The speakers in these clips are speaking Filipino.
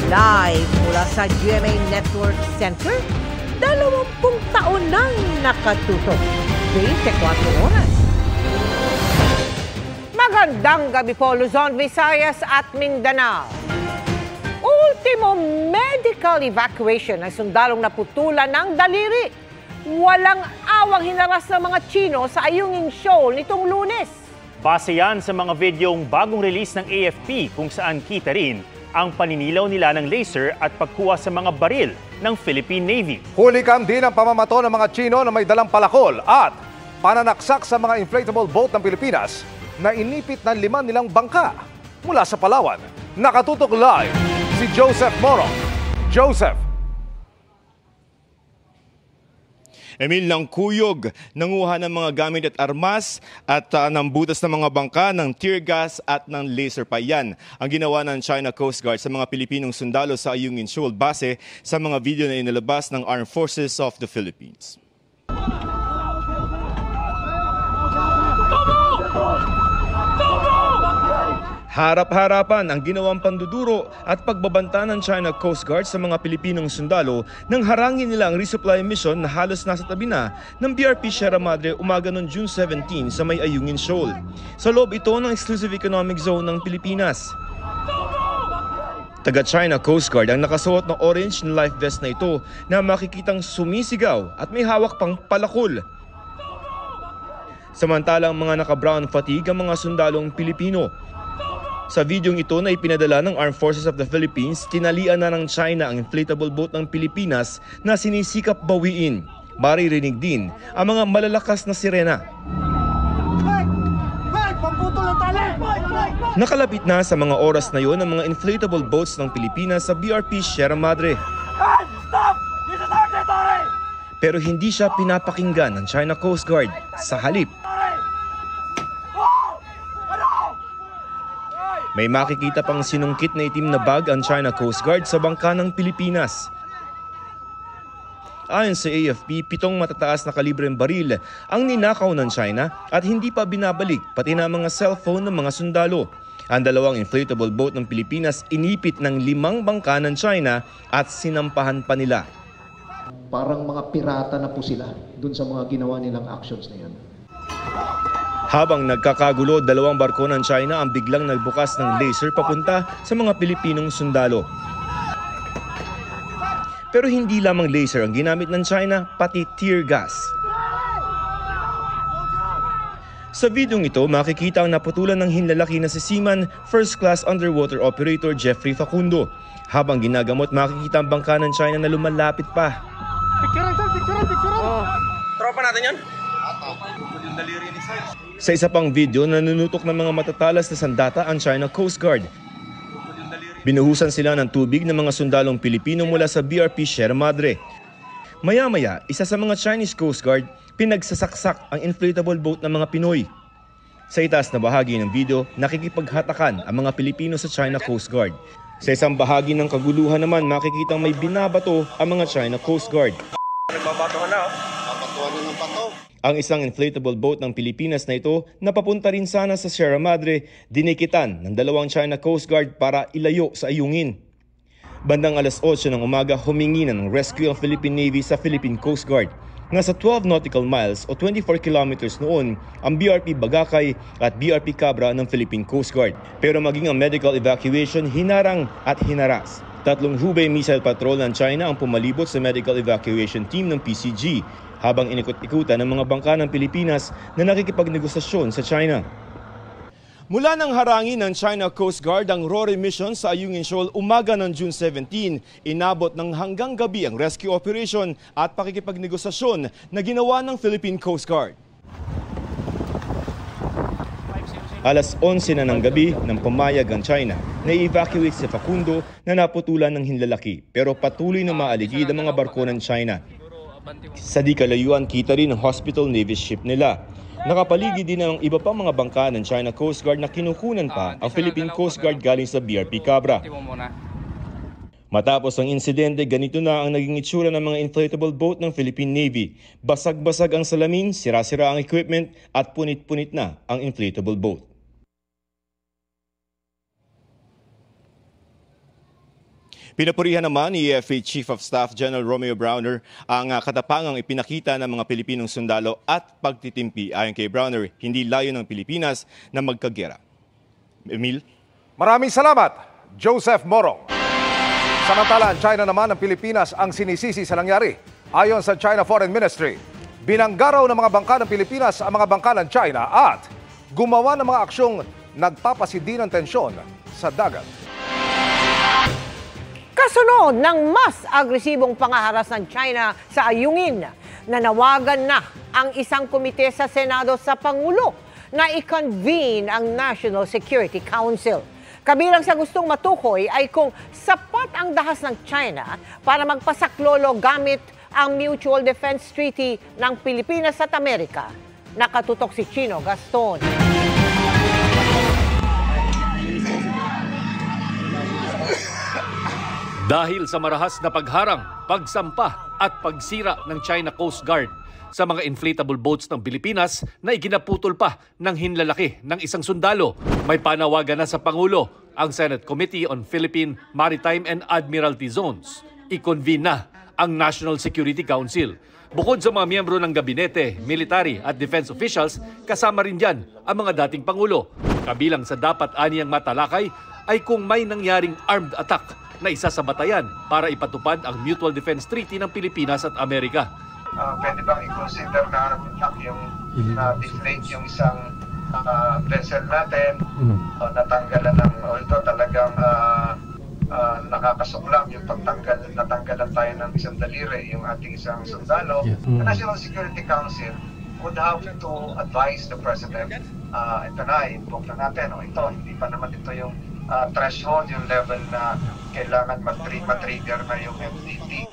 Live mula sa GMA Network Center, 20 taon nang nakatutok. 24 oras. Magandang gabi po, Luzon, Visayas at Mindanao. Ultimo medical evacuation ng sundalong naputulan ng daliri. Walang awang hinaras ng mga Chino sa Ayungin Shoal nitong Lunes. Base yan sa mga videong bagong release ng AFP kung saan kita rin ang paninilaw nila ng laser at pagkuha sa mga baril ng Philippine Navy. Hulikam din ang pamamato ng mga Chino na may dalang palakol at pananaksak sa mga inflatable boat ng Pilipinas na inipit ng 5 nilang bangka. Mula sa Palawan, nakatutok live si Joseph Moro. Joseph. Emil, ng kuyog, nanguha ng mga gamit at armas at ng butas ng mga bangka ng tear gas at ng laser pa. Yan ang ginawa ng China Coast Guard sa mga Pilipinong sundalo sa Ayungin Shoal base sa mga video na inilabas ng Armed Forces of the Philippines. Harap-harapan ang ginawang panduduro at pagbabanta ng China Coast Guard sa mga Pilipinong sundalo nang harangin nila ang resupply mission na halos nasa tabi na ng BRP Sierra Madre umaga noong June 17 sa may Ayungin Shoal. Sa loob ito ng Exclusive Economic Zone ng Pilipinas. Taga-China Coast Guard ang nakasuot ng orange na life vest na ito na makikitang sumisigaw at may hawak pang palakol. Samantalang mga naka-brown fatigue ang mga sundalong Pilipino. Sa videong ito na ipinadala ng Armed Forces of the Philippines, tinalian na ng China ang inflatable boat ng Pilipinas na sinisikap bawiin. Maririnig din ang mga malalakas na sirena. Nakalapit na sa mga oras na yon ang mga inflatable boats ng Pilipinas sa BRP Sierra Madre. Pero hindi siya pinapakinggan ng China Coast Guard. Sa halip, may makikita pang sinungkit na itim na bag ang China Coast Guard sa bangka ng Pilipinas. Ayon sa AFP, 7 matataas na kalibreng baril ang ninakaw ng China at hindi pa binabalik pati na mga cellphone ng mga sundalo. Ang 2 inflatable boat ng Pilipinas inipit ng 5 bangka ng China at sinampahan pa nila. Parang mga pirata na po sila dun sa mga ginawa nilang actions na yan. Habang nagkakagulo, 2 barko ng China ang biglang nagbukas ng laser papunta sa mga Pilipinong sundalo. Pero hindi lamang laser ang ginamit ng China, pati tear gas. Sa videong ito, makikita ang naputulan ng hinlalaki na si Seaman First Class Underwater Operator Jeffrey Facundo. Habang ginagamot, makikita ang bangka ng China na lumalapit pa. Tropa natin yan? Sa isa pang video, nanunutok ng mga matatalas na sandata ang China Coast Guard. Binuhusan sila ng tubig ng mga sundalong Pilipino mula sa BRP Sierra Madre. Maya-maya, isa sa mga Chinese Coast Guard pinagsasaksak ang inflatable boat ng mga Pinoy. Sa itaas na bahagi ng video, nakikipaghatakan ang mga Pilipino sa China Coast Guard. Sa isang bahagi ng kaguluhan naman, makikitang may binabato ang mga China Coast Guard. Nagbabatuhan na, Ang isang inflatable boat ng Pilipinas na ito na papunta rin sana sa Sierra Madre, dinikitan ng 2 China Coast Guard para ilayo sa Ayungin. Bandang alas 8 ng umaga, humingi na ng rescue ang Philippine Navy sa Philippine Coast Guard. Nasa 12 nautical miles o 24 kilometers noon ang BRP Bagakay at BRP Cabra ng Philippine Coast Guard. Pero maging ang medical evacuation, hinarang at hinaras. 3 Hubei missile patrol ng China ang pumalibot sa medical evacuation team ng PCG habang inikot-ikutan ng mga bangka ng Pilipinas na nakikipagnegosasyon sa China. Mula nang harangin ng China Coast Guard ang RORE mission sa Ayungin Shoal umaga ng June 17, inabot ng hanggang gabi ang rescue operation at pakikipagnegosasyon na ginawa ng Philippine Coast Guard. Alas 11 na ng gabi nang pumayag ang China na i-evacuate si Facundo na naputulan ng hinlalaki pero patuloy na maaligid ang mga barko ng China. Sa di kalayuan, kita rin ang hospital Navy ship nila. Nakapaligid din ang iba pang mga bangka ng China Coast Guard na kinukunan pa ang Philippine Coast Guard galing sa BRP Cabra. Matapos ang insidente, ganito na ang naging itsura ng mga inflatable boat ng Philippine Navy. Basag-basag ang salamin, sira-sira ang equipment at punit-punit na ang inflatable boat. Pinapurihan naman ni EFA Chief of Staff General Romeo Browner ang katapangang ipinakita ng mga Pilipinong sundalo at pagtitimpi. Ayon kay Browner, hindi layo ng Pilipinas na magkagera. Emil? Maraming salamat, Joseph Morong. Samantala, ang China naman ng Pilipinas ang sinisisi sa nangyari. Ayon sa China Foreign Ministry, binanggaraw ng mga bangka ng Pilipinas ang mga bangka ng China at gumawa ng mga aksyong nagpapasindi ng tensyon sa dagat. Kasunod ng mas agresibong pangaharas ng China sa ayungin, nanawagan na ang isang komite sa Senado sa Pangulo na i-convene ang National Security Council. Kabilang sa gustong matukoy ay kung sapat ang dahas ng China para magpasaklolo gamit ang Mutual Defense Treaty ng Pilipinas at Amerika. Nakatutok si Chino Gaston. Dahil sa marahas na pagharang, pagsampa at pagsira ng China Coast Guard sa mga inflatable boats ng Pilipinas na iginaputol pa ng hinlalaki ng isang sundalo, may panawagan na sa Pangulo ang Senate Committee on Philippine Maritime and Admiralty Zones. I-convene na ang National Security Council. Bukod sa mga miyembro ng gabinete, military at defense officials, kasama rin dyan ang mga dating Pangulo. Kabilang sa dapat aniyang matalakay ay kung may nangyaring armed attack na isa sa batayan para ipatupad ang Mutual Defense Treaty ng Pilipinas at Amerika. Pwede bang i-consider na yung na-deflate yung isang vessel natin o natanggalan ng although talagang nakakasuklam yung natanggalan tayo ng isang daliri yung ating isang sundalo. The National Security Council would have to advise the President, ito na, i-invoke na natin, ito, hindi pa naman ito yung threshold, yung level na kailangan matrigger na yung MDT.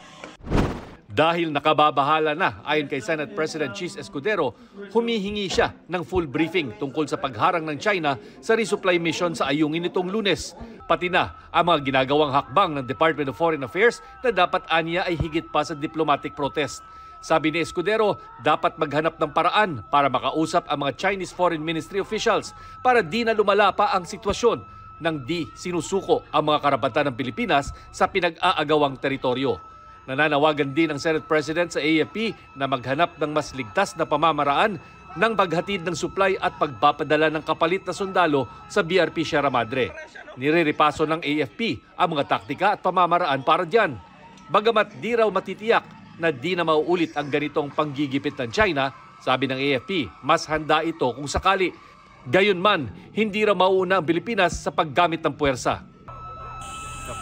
Dahil nakababahala na, ayon kay Senate President Chis Escudero, humihingi siya ng full briefing tungkol sa pagharang ng China sa resupply mission sa ayungin nitong Lunes. Pati na ang mga ginagawang hakbang ng Department of Foreign Affairs na dapat aniya ay higit pa sa diplomatic protest. Sabi ni Escudero, dapat maghanap ng paraan para makausap ang mga Chinese Foreign Ministry officials para di na lumala pa ang sitwasyon nang di sinusuko ang mga karapatan ng Pilipinas sa pinag-aagawang teritoryo. Nananawagan din ang Senate President sa AFP na maghanap ng mas ligtas na pamamaraan ng paghatid ng supply at pagpapadala ng kapalit na sundalo sa BRP Sierra Madre. Niriripaso ng AFP ang mga taktika at pamamaraan para dyan. Bagamat di raw matitiyak na di na mauulit ang ganitong panggigipit ng China, sabi ng AFP, mas handa ito kung sakali. Gayunman, hindi raw mauuna ang Pilipinas sa paggamit ng puwersa.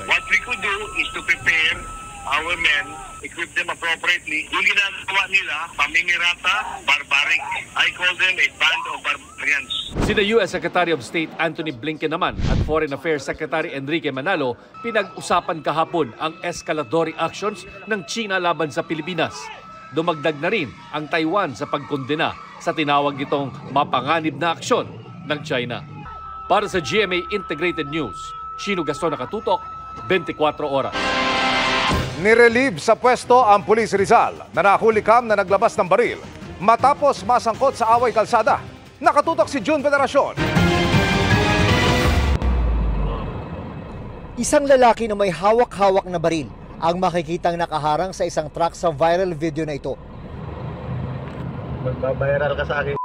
What we could do is to prepare our men, equip them appropriately. Yung ginagawa nila, pamingirata, barbaric. I call them a band of barbarians. Sina U.S. Secretary of State Antony Blinken naman at Foreign Affairs Secretary Enrique Manalo pinag-usapan kahapon ang escalatory actions ng China laban sa Pilipinas. Dumagdag na rin ang Taiwan sa pagkondena sa tinawag itong mapanganib na aksyon ng China. Para sa GMA Integrated News, Chino Gaston nakatutok, 24 oras. Nirelieve sa pwesto ang Pulis Rizal na nahulikam na naglabas ng baril matapos masangkot sa away kalsada. Nakatutok si June Veneracion. Isang lalaki na may hawak-hawak na baril ang makikitang nakaharang sa isang truck sa viral video na ito. Magbabayaran ka sa akin.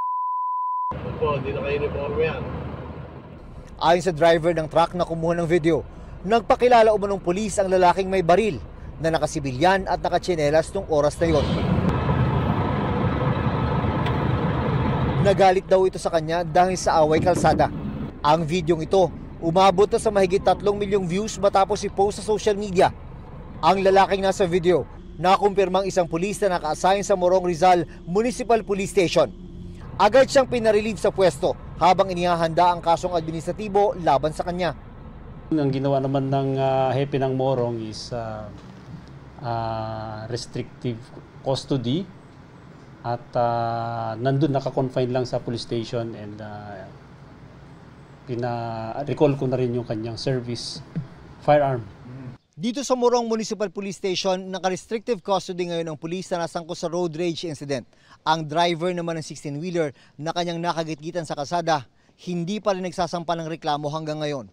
Hindi na kayo uniforme yan. Ayon sa driver ng truck na kumuha ng video, nagpakilala umanong pulis ang lalaking may baril na nakasibilyan at nakatsinelas nung oras na yon. Nagalit daw ito sa kanya dahil sa away kalsada. Ang videong ito umabot na sa mahigit 3 milyong views matapos i-post sa social media. Ang lalaking nasa video, nakumpirmang isang pulis na naka-assign sa Morong Rizal Municipal Police Station. Agad siyang pinarelieve sa pwesto habang inihahanda ang kasong administratibo laban sa kanya. Ang ginawa naman ng hepe ng Morong is restrictive custody at nandun naka-confine lang sa police station and recall ko na rin yung kanyang service firearm. Dito sa Morong Municipal Police Station, naka-restrictive custody ngayon ang pulis na nasangkot sa road rage incident. Ang driver naman ng 16-wheeler na kanyang nakagitgitan sa kalsada, hindi pa rin nagsasampa ng reklamo hanggang ngayon.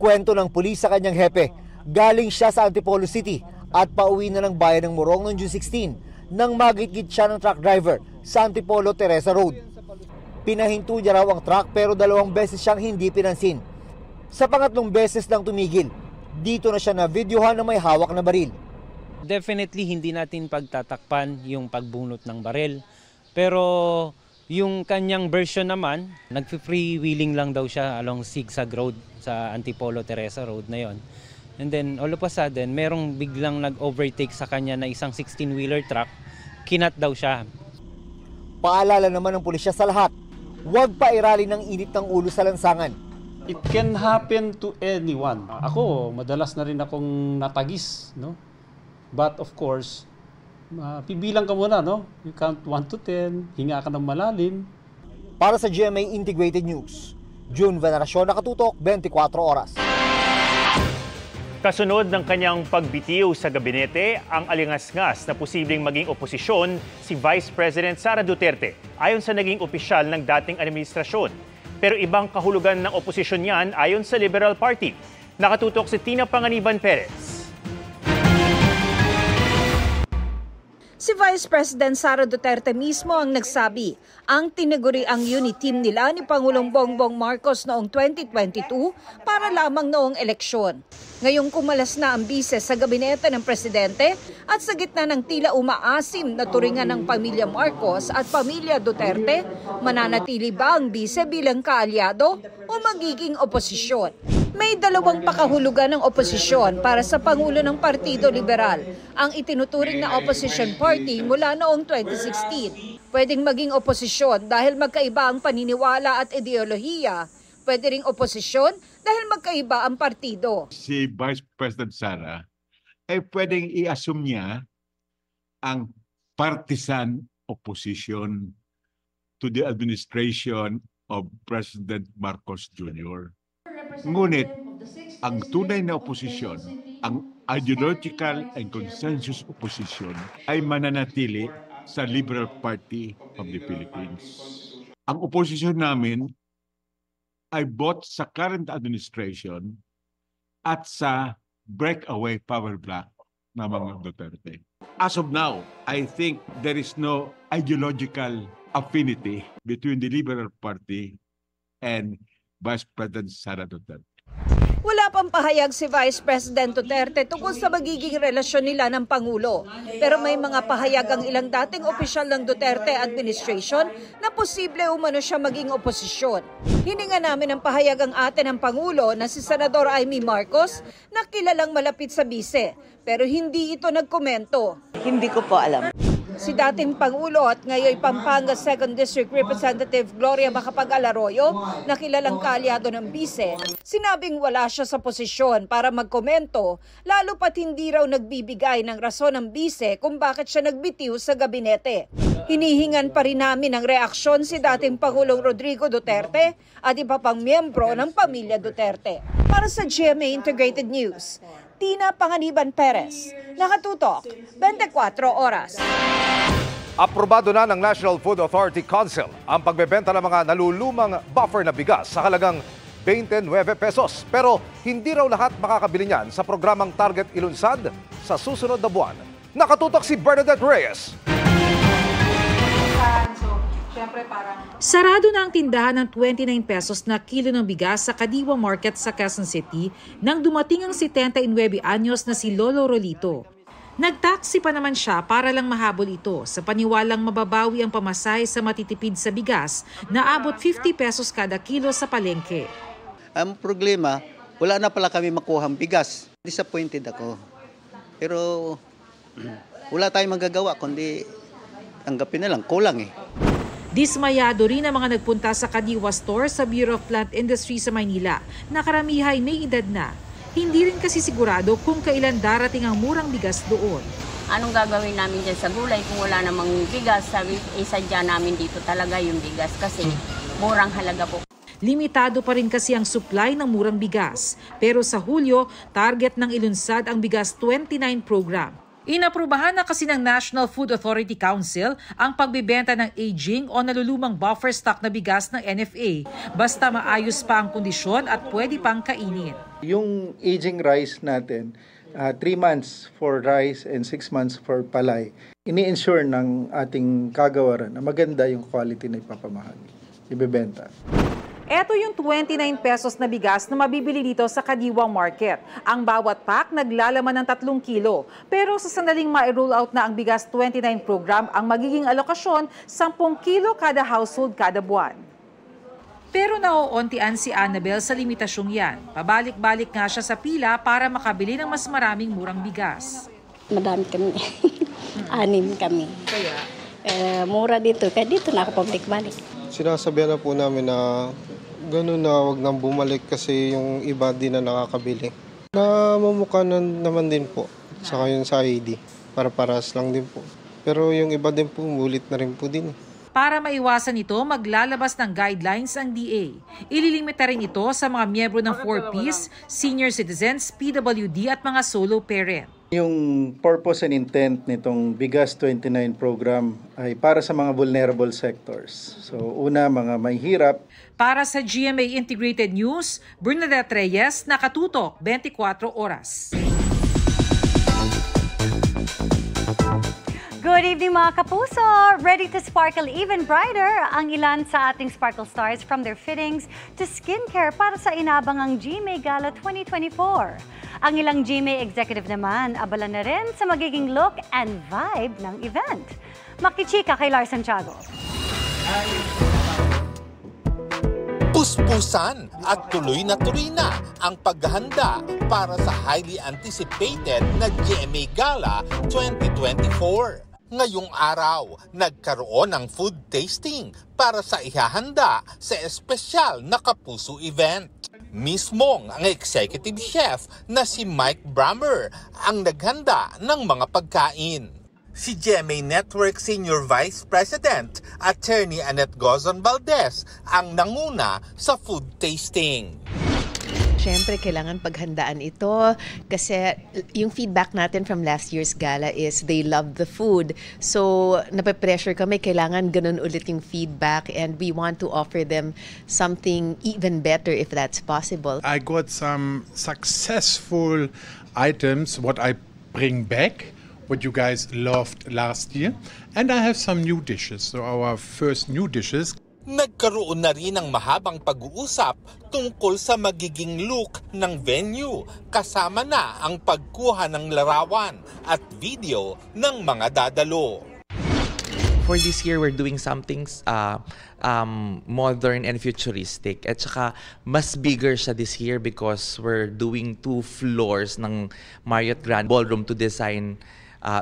Kwento ng pulis sa kanyang hepe, Galing siya sa Antipolo City at pauwi na ng bayan ng Morong noong June 16 nang magitgit siya ng truck driver sa Antipolo Teresa Road. Pinahinto niya raw ang truck pero 2 beses siyang hindi pinansin. Sa pangatlong beses lang tumigil, dito na siya na videohan na may hawak na baril. Definitely hindi natin pagtatakpan yung pagbunot ng baril. Pero yung kanyang version naman, nag-freewheeling lang daw siya along Zigzag Road sa Antipolo Teresa Road na yon. And then all of a sudden, merong biglang nag-overtake sa kanya na isang 16-wheeler truck, kinat daw siya. Paalala naman ng pulisya sa lahat, huwag pairali ng init ng ulo sa lansangan. It can happen to anyone. Ako, madalas na rin akong natagis, no? But of course, pibilang ka muna, no? You count 1 to 10, hinga ka ng malalim. Para sa GMA Integrated News, June Veneracion, Nakatutok, 24 Oras. Kasunod ng kanyang pagbitiw sa gabinete, ang alingas-ngas na posibleng maging oposisyon si Vice President Sara Duterte ayon sa naging opisyal ng dating administrasyon. Pero ibang kahulugan ng oposisyon yan ayon sa Liberal Party. Nakatutok si Tina Panganiban Perez. Si Vice President Sara Duterte mismo ang nagsabi ang tinaguriang unit team nila ni Pangulong Bongbong Marcos noong 2022 para lamang noong eleksyon. Ngayong kumalas na ang bise sa gabinete ng presidente at sa gitna ng tila umaasim na turingan ng pamilya Marcos at pamilya Duterte, mananatili ba ang bise bilang kaalyado o magiging oposisyon? May 2 pakahulugan ng oposisyon para sa Pangulo ng Partido Liberal, ang itinuturing na opposition party mula noong 2016. Pwedeng maging oposisyon dahil magkaiba ang paniniwala at ideolohiya. Pwede ring oposisyon dahil magkaiba ang partido. Si Vice President Sara ay pwedeng i-assume niya ang partisan opposition to the administration of President Marcos Jr. Ngunit, ang tunay na oposisyon, ang ideological and consensus opposition ay mananatili sa Liberal Party of the Philippines. Ang oposisyon namin ay both sa current administration at sa breakaway power block ng mga Duterte. As of now, I think there is no ideological affinity between the Liberal Party and Vice President Sara Duterte. Wala pang pahayag si Vice President Duterte tungkol sa magiging relasyon nila ng Pangulo. Pero may mga pahayag ang ilang dating opisyal ng Duterte administration na posible umano siya maging oposisyon. Hininga namin ang pahayag ang atin ng Pangulo na si Senador Amy Marcos na kilalang malapit sa bise. Pero hindi ito nagkomento. Hindi ko po alam. Si dating Pangulo at ngayon Pampanga 2nd District Representative Gloria Macapagal-Arroyo, na kilalang kaalyado ng bise, sinabing wala siya sa posisyon para magkomento, lalo pat hindi raw nagbibigay ng rason ng bise kung bakit siya nagbitiw sa gabinete. Hinihingan pa rin namin ng reaksyon si dating Pangulong Rodrigo Duterte at iba pang miyembro ng pamilya Duterte. Para sa GMA Integrated News, Tina Panganiban Perez, Nakatutok, 24 Oras. Aprobado na ng National Food Authority Council ang pagbebenta ng mga nalulumang buffer na bigas sa halagang 29 pesos. Pero hindi raw lahat makakabili niyan sa programang Target Ilunsad sa susunod na buwan. Nakatutok si Bernadette Reyes. Sarado na ang tindahan ng 29 pesos na kilo ng bigas sa Kadiwa Market sa Quezon City nang dumating ang 79 anyos na si Lolo Rolito. Nagtaksi pa naman siya para lang mahabol ito sa paniwalang mababawi ang pamasahe sa matitipid sa bigas na abot 50 pesos kada kilo sa palengke. Ang problema, wala na pala kami makuhang bigas. Disappointed ako. Pero wala tayong magagawa kundi tanggapin na lang, kulang eh. Dismayado rin ang mga nagpunta sa Kadiwa Store sa Bureau of Plant Industry sa Maynila na karamihay may edad na. Hindi rin kasi sigurado kung kailan darating ang murang bigas doon. Anong gagawin namin dyan sa gulay kung wala namang bigas? Sabi, isadya namin dito talaga yung bigas kasi murang halaga po. Limitado pa rin kasi ang supply ng murang bigas. Pero sa Hulyo, target ng ilunsad ang Bigas 29 program. Inaprubahan na kasi ng National Food Authority Council ang pagbibenta ng aging o nalulumang buffer stock na bigas ng NFA basta maayos pa ang kondisyon at pwede pang kainin. Yung aging rice natin, 3 months for rice and 6 months for palay, ini-ensure ng ating kagawaran na maganda yung quality na ipapamahagi, ibebenta. Ito yung 29 pesos na bigas na mabibili dito sa Kadiwang Market. Ang bawat pack naglalaman ng 3 kilo. Pero sa sandaling ma-roll out na ang Bigas 29 program, ang magiging alokasyon, 10 kilo kada household kada buwan. Pero nauuntian si Annabel sa limitasyong yan. Pabalik-balik nga siya sa pila para makabili ng mas maraming murang bigas. Madami kami. 6 kami. Kaya? Mura dito. Kaya dito na ako pabalik-balik. Sinasabihan na po namin na ganun na wag nang bumalik kasi yung iba din na nakakabili. Namumukha naman din po. Saka yun sa ID. Para-paras lang din po. Pero yung iba din po, mulit na rin po din. Para maiwasan ito, maglalabas ng guidelines ang DA. Ililimita rin ito sa mga miyembro ng 4Ps, senior citizens, PWD at mga solo parent. Yung purpose and intent nitong Bigas 29 program ay para sa mga vulnerable sectors. So una, mga mahihirap. Para sa GMA Integrated News, Bernadette Reyes, nakatutok 24 oras. Good evening mga kapuso! Ready to sparkle even brighter ang ilan sa ating Sparkle Stars from their fittings to skincare para sa inabangang GMA Gala 2024. Ang ilang GMA executive naman abala na rin sa magiging look and vibe ng event. Makichika kay Lars Santiago. Puspusan at tuloy na ang paghahanda para sa highly anticipated na GMA Gala 2024. Ngayong araw, nagkaroon ng food tasting para sa ihahanda sa espesyal na Kapuso event. Mismong ang executive chef na si Mike Brammer ang naghanda ng mga pagkain. Si GMA Network Senior Vice President, Attorney Annette Gozon Valdez, ang nanguna sa food tasting. Siyempre, kailangan paghandaan ito kasi yung feedback natin from last year's gala is they love the food. So, nape-pressure kami, kailangan ganun ulit yung feedback and we want to offer them something even better if that's possible. I got some successful items, what I bring back, what you guys loved last year. And I have some new dishes, so our first new dishes. Nagkaroon na rin ng mahabang pag-uusap tungkol sa magiging look ng venue, kasama na ang pagkuha ng larawan at video ng mga dadalo. For this year, we're doing something modern and futuristic. At saka, mas bigger siya this year because we're doing 2 floors ng Marriott Grand Ballroom to design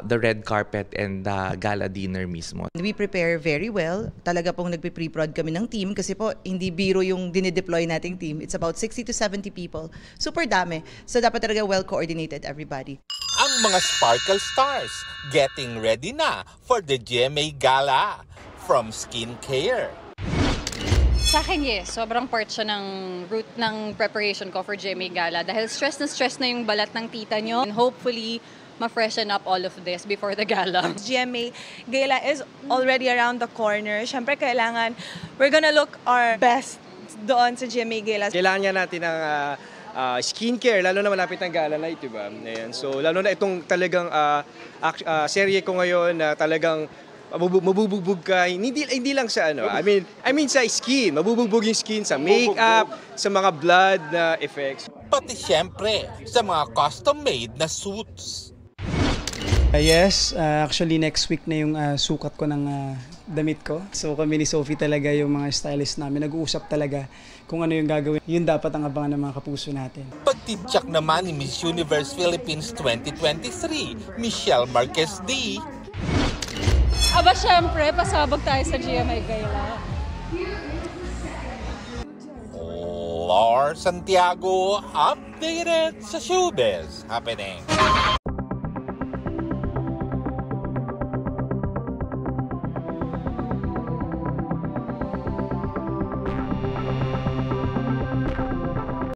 the red carpet and the gala dinner mismo. We prepare very well. Talaga pong nagpe-pre-prod kami ng team kasi po hindi biro yung dinideploy nating team. It's about 60 to 70 people. Super dami. So dapat talaga well-coordinated everybody. Ang mga Sparkle Stars getting ready na for the GMA Gala from skincare. Sa akin, yes. Sobrang part siya ng route ng preparation ko for GMA Gala dahil stress na yung balat ng tita nyo. And hopefully, ma-freshen up all of this before the gala. GMA Gala is already around the corner. Siyempre, we're gonna look our best doon sa GMA Gala. Kailangan niya natin ng skincare, lalo na malapit ng gala na ito, diba? Ayan. So, lalo na itong talagang serye ko ngayon na talagang mabubugbog ka, hindi lang sa I mean sa skin, mabubugbog yung skin sa makeup, sa mga blood na effects. Pati siyempre sa mga custom-made na suits. Yes, actually next week na yung sukat ko ng damit ko. So kami ni Sophie talaga yung mga stylist namin. Nag-uusap talaga kung ano yung gagawin. Yun dapat ang abangan ng mga kapuso natin. Pagtityak naman ni Miss Universe Philippines 2023, Michelle Marquez D. Aba syempre, pasabog tayo sa GMA Gala. Lars Santiago, updated sa showbiz happening.